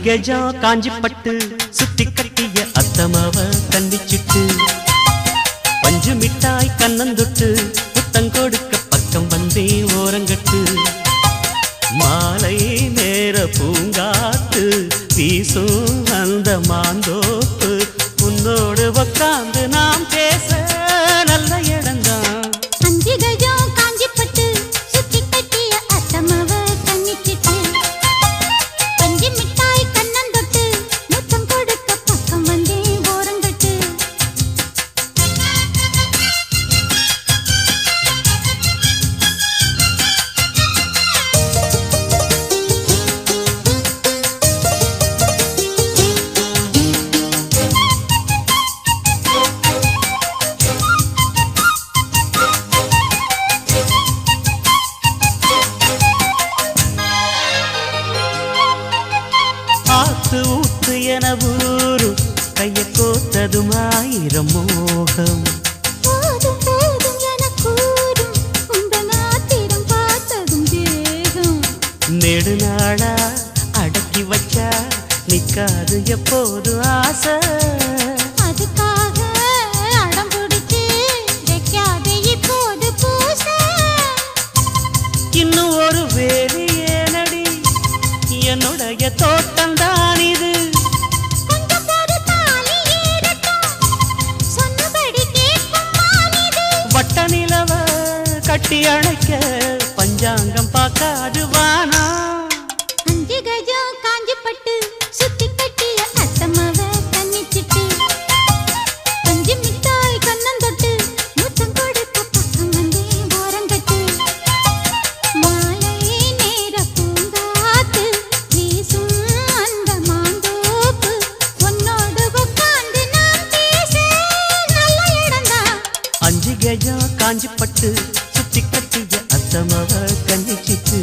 கெஜம் காஞ்சி பட்டு சுத்தி கட்டிய அத்தமாவ கண்டிச்சிட்டு பஞ்சு மிட்டாய் கண்ணந்தொட்டு புத்தங்கொடுக்க பக்கம் வந்தே ஓரங்கட்டு மாலை நேர பூங்காத்து வீசும் அந்த மாந்தோப்பு உன்னோடு உக்காந்து நாம் பேச நல்ல இடம்தான். அஞ்சு கஜம் காஞ்சி பட்டு சுத்தி கட்டிய அத்தமாவ கண்ணிச்சிட்டு பஞ்சு மிட்டாய் கண்ணந்தொட்டு முத்தம் கொடுக்க பக்கம் வந்தே ஓரங்கட்டு ஆத்து ஊத்து என ஊரு கைய கோத்ததும் ஆயிரம் மோகம் போதும் போதும் என கூறும் உங்கள் ஆத்திரம் பார்த்ததும் தேகம் நெடுநாளா அடக்கி வச்சா நிக்காது எப்போது ஆசை அதுக்காக அடம் பிடிச்சு வைக்காதே இப்போது பூச இன்னும் ஒரு வேலி ஏனடி என்னுடைய தோட்டம் தான் இது கொஞ்சம் பொறு தாலி ஏறட்டும் சொன்னபடி கேட்கும் மானிது வட்ட நிலவ கட்டி அணைக்க பஞ்சாங்கம் பார்க்காது வானா. அஞ்சு கஜம் காஞ்சி பட்டு சுத்தி கட்டிய அத்தமாவ கண்ணிச்சிட்டு பஞ்சு மிட்டாய் கண்ணந்தொட்டு முத்தம் கொடுக்க பக்கம் வந்தே ஓரங்கட்டு மாலை நேர பூங்காத்து வீசும் அந்த மாந்தோப்பு உன்னோடு உட்கார்ந்து நாம் பேச நல்ல இடம்தான். அஞ்சு கெஜம் காஞ்சி பட்டு சுத்தி கட்டிய அத்தமாவ கண்டிச்சிட்டு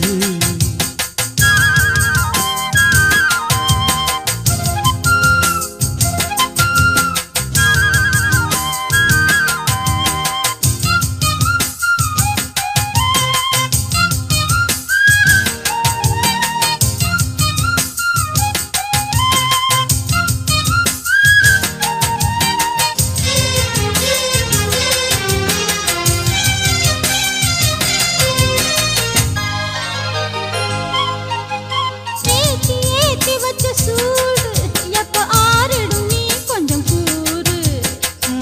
ஏத்தி ஏத்தி வச்ச சூடு எப்ப ஆறிடும் நீ கொஞ்சம் கூறு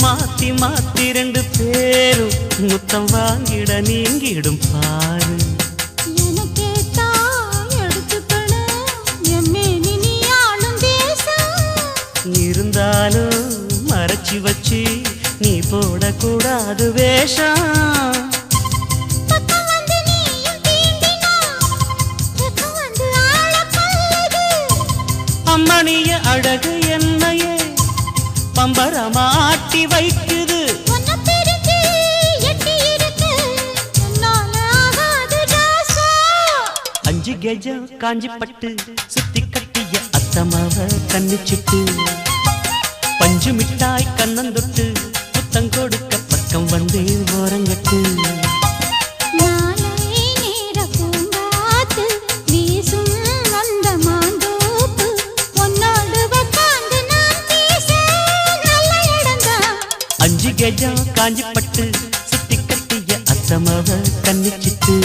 மாத்தி மாத்தி ரெண்டு பேரும் முத்தம் வாங்கிட நீங்கிடும் பாரு எனக்கே தான் எடுத்துக்கணும் எம்மேனி நீ ஆளும் தேசம் இருந்தாலும் மறைச்சி வச்சு நீ போடக்கூடாது வேஷம் பக்கம் வந்து நீயும் தீண்டினா பக்கம் வந்து ஆளக்கல்லுது அம்மணிய அழகு என்னையே பம்பரமாட்டி வைக்குது உன்னை பிரிஞ்சு எட்டி இருக்கு என்னால ஆகாது ராசா அஞ்சு கெஜம் காஞ்சி பட்டு சுத்தி கட்டிய அத்தமாவ கண்ணிச்சிட்டு பஞ்சு மிட்டாய் கண்ணந்தொட்டு புத்தம் கொடுக்க பக்கம் வந்தே ஓரங்கட்டு மாலை நேர பூங்காத்து வீசும் அந்த மாந்தோப்பு உன்னோடு உட்கார்ந்து நாம் பேச நல்ல இடம்தான். அஞ்சு கெஜம் காஞ்சி பட்டு சுத்தி கட்டிய அத்தமாவ கண்ணிச்சிட்டு